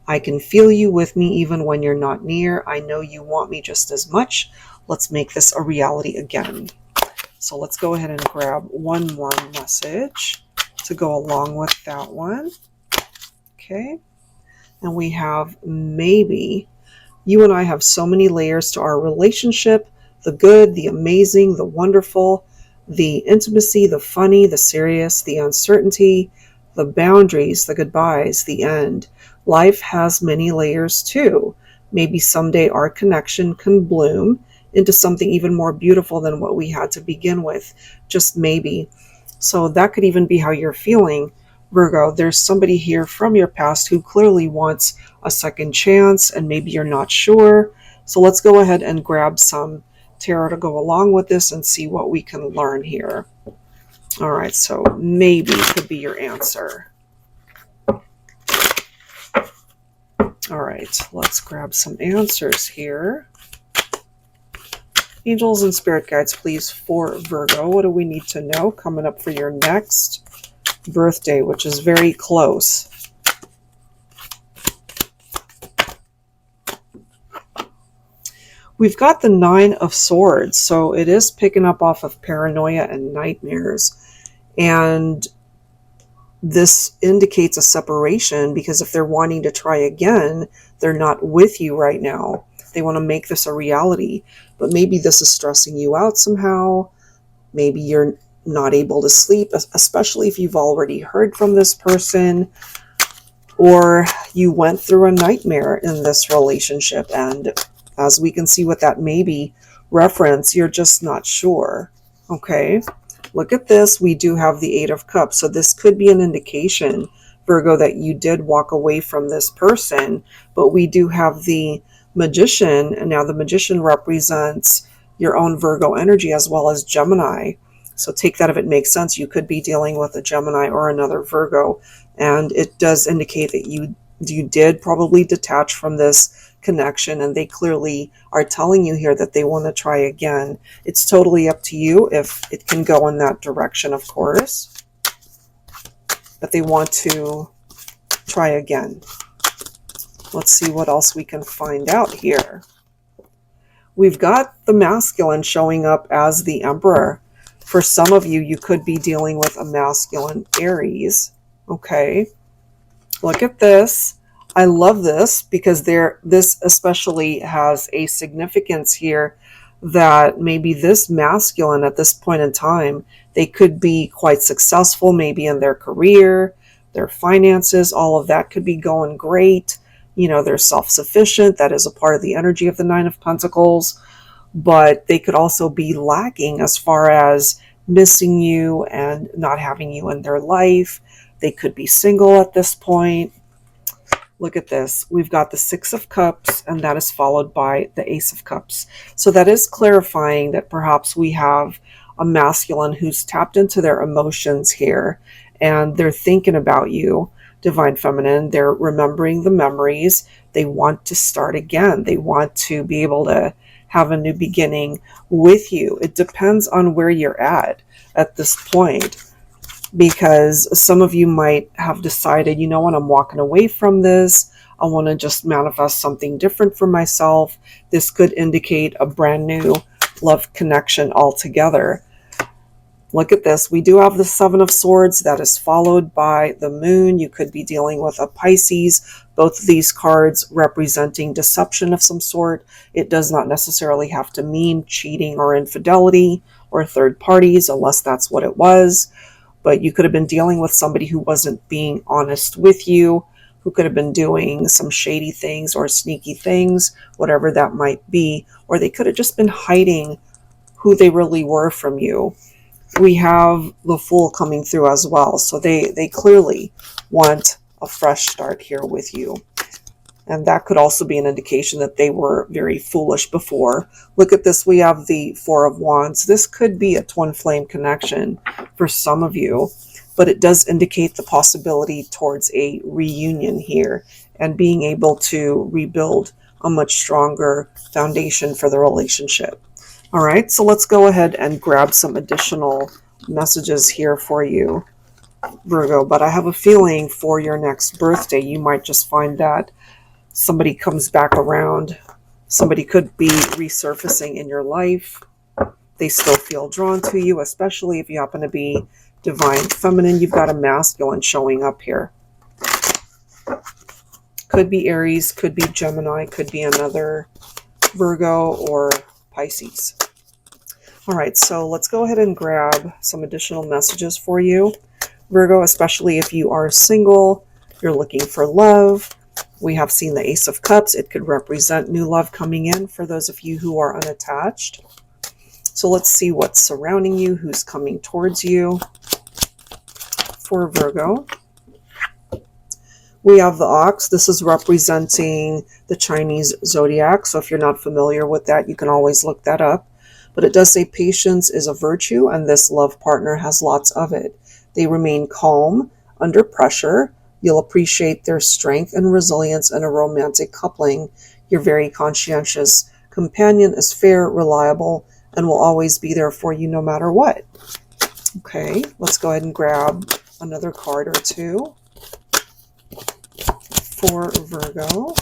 I can feel you with me even when you're not near. I know you want me just as much. Let's make this a reality again. So let's go ahead and grab one more message to go along with that one. Okay. And we have maybe. You and I have so many layers to our relationship. The good, the amazing, the wonderful, the intimacy, the funny, the serious, the uncertainty, the boundaries, the goodbyes, the end. Life has many layers too. Maybe someday our connection can bloom into something even more beautiful than what we had to begin with. Just maybe. So that could even be how you're feeling, Virgo. There's somebody here from your past who clearly wants a second chance, and maybe you're not sure. So let's go ahead and grab some tarot to go along with this and see what we can learn here. All right, so maybe could be your answer. All right, let's grab some answers here. Angels and spirit guides, please, for Virgo. What do we need to know coming up for your next birthday, which is very close? We've got the 9 of Swords, so it is picking up off of paranoia and nightmares. And this indicates a separation, because if they're wanting to try again, they're not with you right now. They want to make this a reality, but maybe this is stressing you out somehow. Maybe you're not able to sleep, especially if you've already heard from this person, or you went through a nightmare in this relationship, and as we can see with that maybe reference, you're just not sure. Okay, look at this. We do have the 8 of Cups. So this could be an indication, Virgo, that you did walk away from this person. But we do have the Magician. And now the Magician represents your own Virgo energy as well as Gemini. So take that if it makes sense. You could be dealing with a Gemini or another Virgo. And it does indicate that you did probably detach from this connection, and they clearly are telling you here that they want to try again. It's totally up to you if it can go in that direction, of course, but they want to try again. Let's see what else we can find out here. We've got the masculine showing up as the Emperor. For some of you, you could be dealing with a masculine Aries. Okay, look at this. I love this because this especially has a significance here that maybe this masculine at this point in time, they could be quite successful, maybe in their career, their finances, all of that could be going great. You know, they're self-sufficient. That is a part of the energy of the 9 of Pentacles, but they could also be lacking as far as missing you and not having you in their life. They could be single at this point. Look at this. We've got the 6 of Cups, and that is followed by the Ace of Cups. So that is clarifying that perhaps we have a masculine who's tapped into their emotions here, and they're thinking about you, Divine Feminine. They're remembering the memories. They want to start again. They want to be able to have a new beginning with you. It depends on where you're at this point, because some of you might have decided, you know what, I'm walking away from this. I want to just manifest something different for myself. This could indicate a brand new love connection altogether. Look at this. We do have the 7 of Swords. That is followed by the Moon. You could be dealing with a Pisces. Both of these cards representing deception of some sort. It does not necessarily have to mean cheating or infidelity or third parties, unless that's what it was. But you could have been dealing with somebody who wasn't being honest with you, who could have been doing some shady things or sneaky things, whatever that might be. Or they could have just been hiding who they really were from you. We have the Fool coming through as well. So they clearly want a fresh start here with you. And that could also be an indication that they were very foolish before. Look at this. We have the 4 of Wands. This could be a twin flame connection for some of you, but it does indicate the possibility towards a reunion here and being able to rebuild a much stronger foundation for the relationship. All right, so let's go ahead and grab some additional messages here for you, Virgo. But I have a feeling for your next birthday, you might just find that somebody comes back around. Somebody could be resurfacing in your life. They still feel drawn to you, especially if you happen to be Divine Feminine. You've got a masculine showing up here. Could be Aries, could be Gemini, could be another Virgo or Pisces. All right, so let's go ahead and grab some additional messages for you, Virgo, especially if you are single, you're looking for love. We have seen the Ace of Cups. It could represent new love coming in for those of you who are unattached. So let's see what's surrounding you, who's coming towards you for Virgo. We have the Ox. This is representing the Chinese zodiac. So if you're not familiar with that, you can always look that up. But it does say patience is a virtue, and this love partner has lots of it. They remain calm under pressure. You'll appreciate their strength and resilience in a romantic coupling. Your very conscientious companion is fair, reliable, and will always be there for you no matter what. Okay, let's go ahead and grab another card or two for Virgo.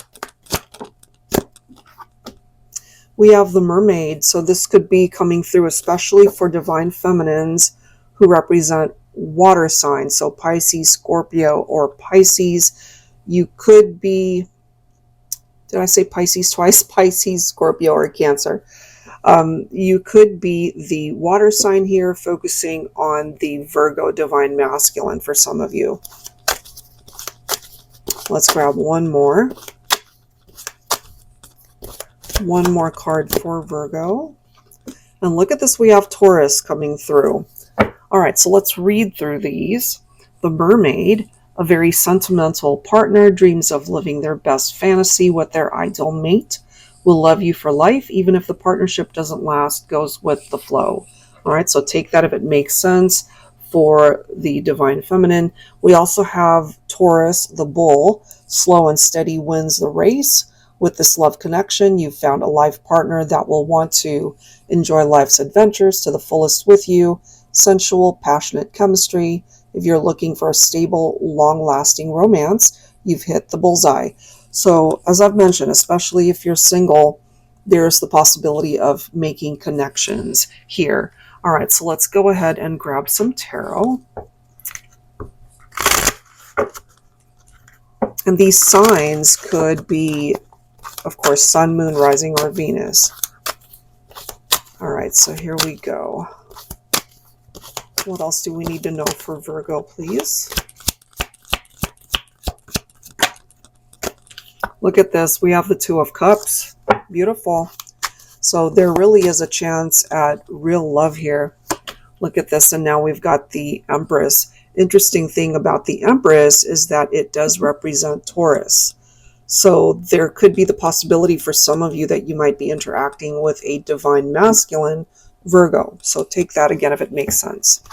We have the Mermaid, so this could be coming through especially for divine feminines who represent water signs, so Pisces, Scorpio, or Pisces. You could be, did I say Pisces twice? Pisces, Scorpio, or Cancer. You could be the water sign here, focusing on the Virgo divine masculine for some of you. Let's grab one more. One more card for Virgo. And look at this, we have Taurus coming through. All right, so let's read through these. The Mermaid, a very sentimental partner, dreams of living their best fantasy with their ideal mate, will love you for life, even if the partnership doesn't last, goes with the flow. All right, so take that if it makes sense for the divine feminine. We also have Taurus, the bull, slow and steady wins the race. With this love connection, you've found a life partner that will want to enjoy life's adventures to the fullest with you. Sensual, passionate chemistry. If you're looking for a stable, long-lasting romance, you've hit the bullseye. So, as I've mentioned, especially if you're single, there's the possibility of making connections here. All right, so let's go ahead and grab some tarot. And these signs could be, of course, Sun, Moon, Rising, or Venus. All right, so here we go. What else do we need to know for Virgo, please? Look at this. We have the Two of Cups. Beautiful. So there really is a chance at real love here. Look at this. And now we've got the Empress. Interesting thing about the Empress is that it does represent Taurus. So there could be the possibility for some of you that you might be interacting with a divine masculine Virgo. So take that again if it makes sense.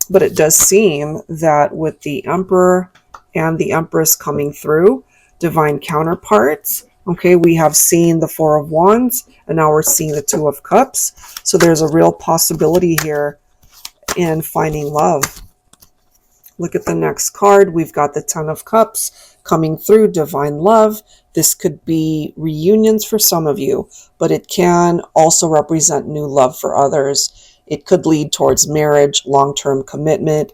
But it does seem that with the Emperor and the Empress coming through, divine counterparts, okay, we have seen the Four of Wands, and now we're seeing the Two of Cups. So there's a real possibility here in finding love. Look at the next card. We've got the Ten of Cups coming through, divine love. This could be reunions for some of you, but it can also represent new love for others. It could lead towards marriage, long-term commitment,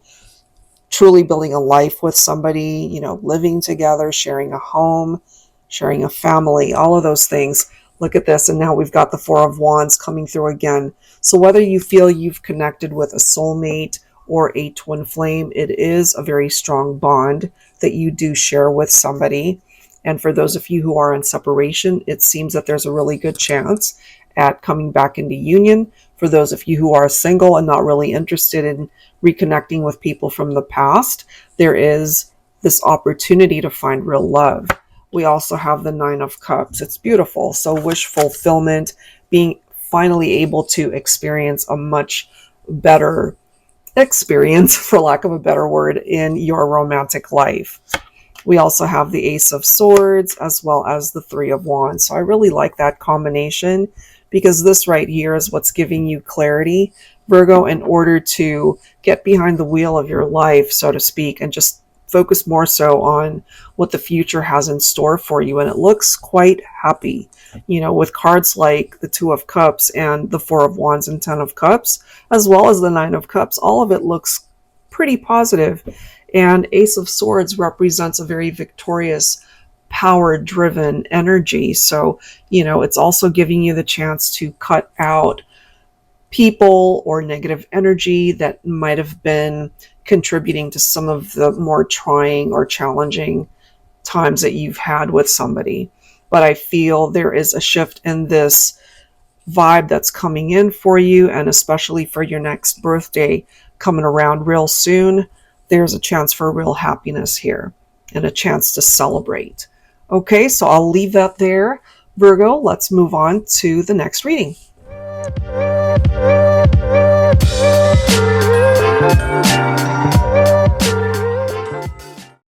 truly building a life with somebody, you know, living together, sharing a home, sharing a family, all of those things. Look at this, and now we've got the Four of Wands coming through again. So whether you feel you've connected with a soulmate or a twin flame, it is a very strong bond that you do share with somebody. And for those of you who are in separation, it seems that there's a really good chance at coming back into union. For those of you who are single and not really interested in reconnecting with people from the past, there is this opportunity to find real love. We also have the Nine of Cups. It's beautiful. So wish fulfillment, being finally able to experience a much better experience, for lack of a better word, in your romantic life. We also have the Ace of Swords as well as the Three of Wands. So I really like that combination, because this right here is what's giving you clarity, Virgo, in order to get behind the wheel of your life, so to speak, and just focus more so on what the future has in store for you. And it looks quite happy, you know, with cards like the Two of Cups and the Four of Wands and Ten of Cups, as well as the Nine of Cups. All of it looks pretty positive. And Ace of Swords represents a very victorious, power-driven energy. So, you know, it's also giving you the chance to cut out people or negative energy that might have been contributing to some of the more trying or challenging times that you've had with somebody. But I feel there is a shift in this vibe that's coming in for you, and especially for your next birthday coming around real soon, there's a chance for real happiness here and a chance to celebrate. Okay, so I'll leave that there, Virgo. Let's move on to the next reading.